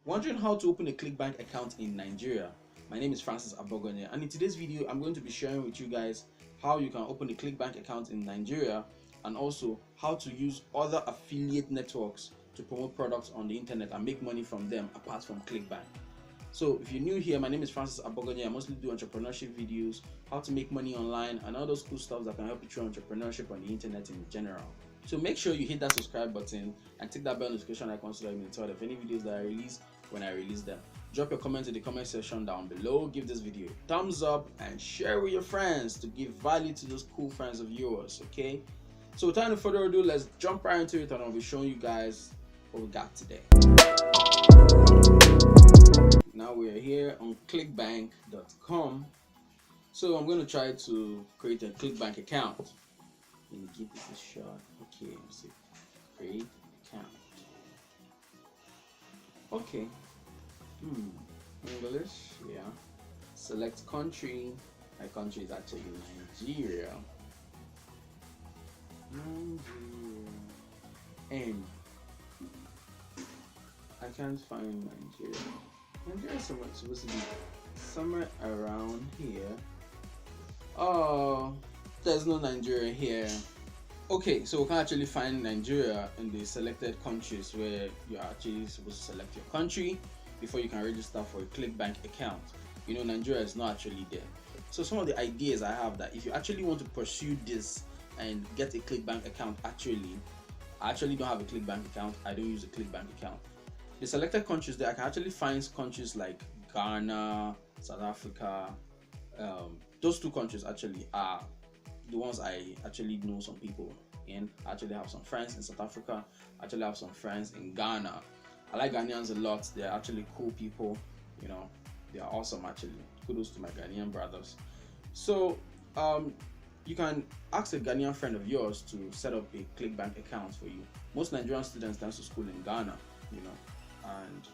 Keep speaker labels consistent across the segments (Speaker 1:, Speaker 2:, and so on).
Speaker 1: Wondering how to open a Clickbank account in Nigeria? My name is Francis Abogonye, and in today's video I'm going to be sharing with you guys how you can open a Clickbank account in Nigeria and also how to use other affiliate networks to promote products on the internet and make money from them apart from Clickbank. So if you're new here, my name is Francis Abogonye. I mostly do entrepreneurship videos, how to make money online, and all those cool stuff that can help you through entrepreneurship on the internet in general. So make sure you hit that subscribe button and tick that bell notification icon so that you can be notified of any videos that I release when I release them. Drop your comments in the comment section down below, give this video a thumbs up, and share with your friends to give value to those cool friends of yours, okay? So without any further ado, let's jump right into it and I'll be showing you guys what we got today. Now we're here on clickbank.com. So I'm going to try to create a Clickbank account. Let me give this a shot. Okay, let's see. Create account. Okay. English, yeah. Select country. My country is actually Nigeria. And I can't find Nigeria. Nigeria is supposed to be somewhere around here. Oh, there's no Nigeria here. Okay, so we can actually find Nigeria in the selected countries where you're actually supposed to select your country before you can register for a Clickbank account. You know, Nigeria is not actually there. So some of the ideas I have that if you actually want to pursue this and get a Clickbank account, I actually don't have a Clickbank account. I don't use a Clickbank account. The selected countries there, I can actually find countries like Ghana, South Africa. Those two countries actually are the ones I actually know some people in. I actually have some friends in South Africa. I actually have some friends in Ghana. I like Ghanaians a lot. They're actually cool people. You know, they are awesome actually. Kudos to my Ghanaian brothers. So you can ask a Ghanaian friend of yours to set up a Clickbank account for you. Most Nigerian students tend to school in Ghana, you know, and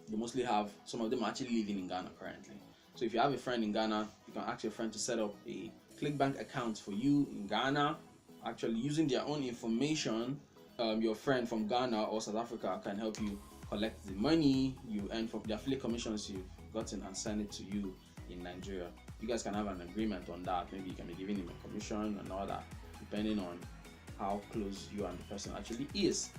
Speaker 1: they mostly have, some of them are actually living in Ghana currently. So if you have a friend in Ghana, you can ask your friend to set up a Clickbank account for you in Ghana, actually using their own information. Your friend from Ghana or South Africa can help you collect the money you earn from the affiliate commissions you've gotten and send it to you in Nigeria. You guys can have an agreement on that. Maybe you can be giving him a commission and all that, depending on how close you and the person actually is.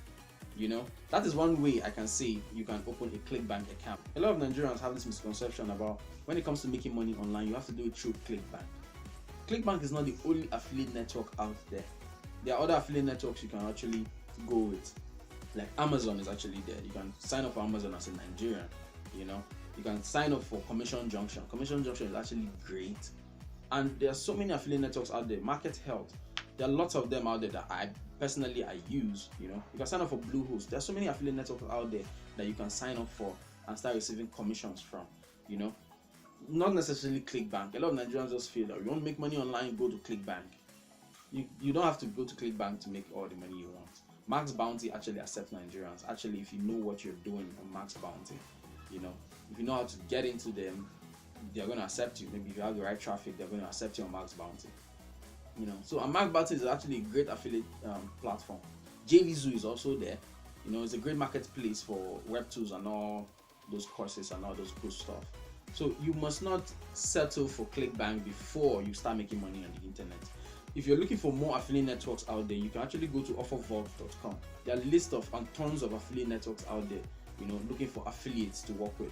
Speaker 1: You know, that is one way I can say you can open a Clickbank account. A lot of Nigerians have this misconception about when it comes to making money online, you have to do it through Clickbank. Clickbank is not the only affiliate network out there. There are other affiliate networks you can actually go with. Like Amazon is actually there. You can sign up for Amazon as a Nigerian. You know, you can sign up for Commission Junction. Commission Junction is actually great. And there are so many affiliate networks out there. Market Health. There are lots of them out there that I use. You know, you can sign up for Bluehost. There are so many affiliate networks out there that you can sign up for and start receiving commissions from. You know, not necessarily Clickbank. A lot of Nigerians just feel that you want to make money online, go to Clickbank. You don't have to go to Clickbank to make all the money you want. Max Bounty actually accepts Nigerians. Actually, if you know what you're doing on Max Bounty, you know, if you know how to get into them, they're going to accept you. Maybe if you have the right traffic, they're going to accept you on Max Bounty. You know, so Max Bounty is actually a great affiliate platform. JVZoo is also there. You know, it's a great marketplace for web tools and all those courses and all those cool stuff. So you must not settle for Clickbank before you start making money on the internet. If you're looking for more affiliate networks out there, you can actually go to offervault.com. There are lists of and tons of affiliate networks out there, you know, looking for affiliates to work with.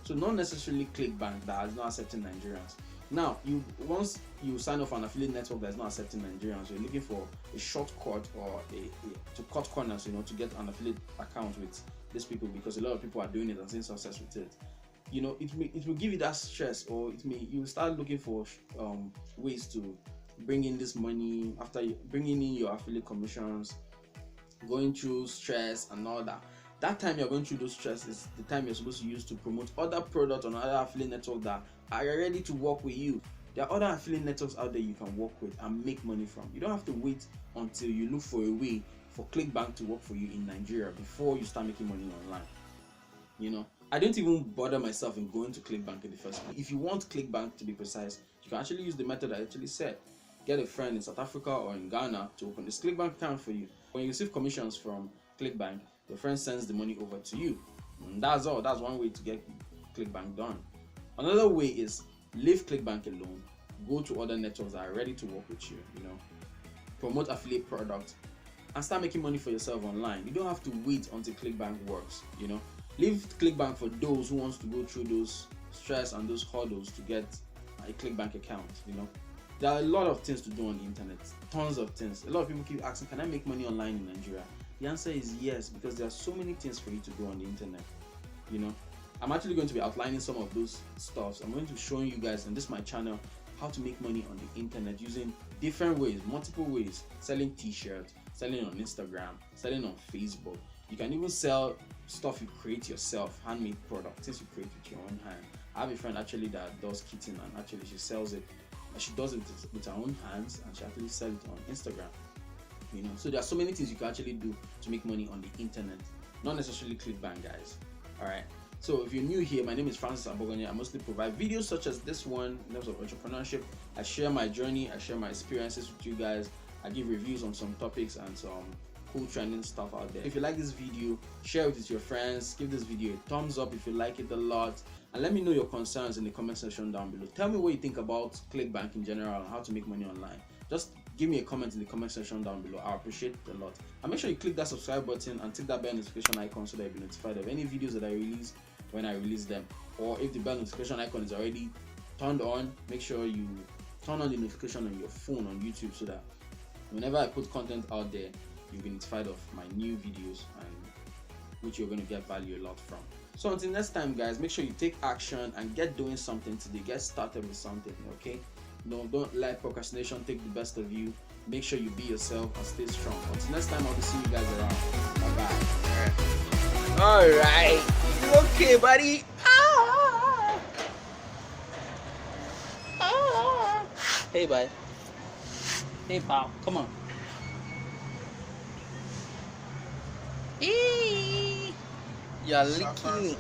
Speaker 1: So not necessarily Clickbank that is not accepting Nigerians. Now, once you sign off an affiliate network that is not accepting Nigerians, you're looking for a shortcut or to cut corners, you know, to get an affiliate account with these people, because a lot of people are doing it and seeing success with it. You know, it will give you that stress, or you will start looking for ways to bring in this money after bringing in your affiliate commissions, going through stress and all that. That time you're going through those stress is the time you're supposed to use to promote other products on other affiliate networks that are ready to work with you. There are other affiliate networks out there you can work with and make money from. You don't have to wait until you look for a way for Clickbank to work for you in Nigeria before you start making money online. You know, I don't even bother myself in going to Clickbank in the first place. If you want Clickbank to be precise, you can actually use the method I actually said. Get a friend in South Africa or in Ghana to open this Clickbank account for you. When you receive commissions from Clickbank, your friend sends the money over to you. And that's all. That's one way to get Clickbank done. Another way is leave Clickbank alone. Go to other networks that are ready to work with you. Promote affiliate products and start making money for yourself online. You don't have to wait until Clickbank works. Leave Clickbank for those who wants to go through those stress and those hurdles to get a Clickbank account. There are a lot of things to do on the internet, tons of things. A lot of people keep asking, can I make money online in Nigeria? The answer is yes, because there are so many things for you to do on the internet. I'm actually going to be outlining some of those stuffs. I'm going to be showing you guys on this my channel how to make money on the internet using different ways, multiple ways. Selling t-shirts, selling on Instagram, selling on Facebook. You can even sell stuff you create yourself, handmade products, things you create with your own hand. I have a friend actually that does kitten, and actually she sells it. She does it with her own hands, and she actually sells it on Instagram. So there are so many things you can actually do to make money on the internet, not necessarily Clickbank, guys. All right. So if you're new here, my name is Francis Abogonye. I mostly provide videos such as this one in terms of entrepreneurship. I share my journey, I share my experiences with you guys. I give reviews on some topics and some cool trending stuff out there. If you like this video, share it with your friends. Give this video a thumbs up if you like it a lot, and let me know your concerns in the comment section down below. Tell me what you think about Clickbank in general and how to make money online. Just give me a comment in the comment section down below. I appreciate it a lot. And make sure you click that subscribe button and tick that bell notification icon so that you'll be notified of any videos that I release when I release them. Or if the bell notification icon is already turned on, make sure you turn on the notification on your phone on YouTube so that whenever I put content out there, you'll be notified of my new videos, and which you're going to get value a lot from. So until next time, guys, make sure you take action and get doing something today. Get started with something, okay? Don't let procrastination take the best of you. Make sure you be yourself and stay strong. Until next time, I'll be seeing you guys around. Bye-bye. All right. Okay, buddy. Hey, bye. Hey, pal. Come on. You're licking.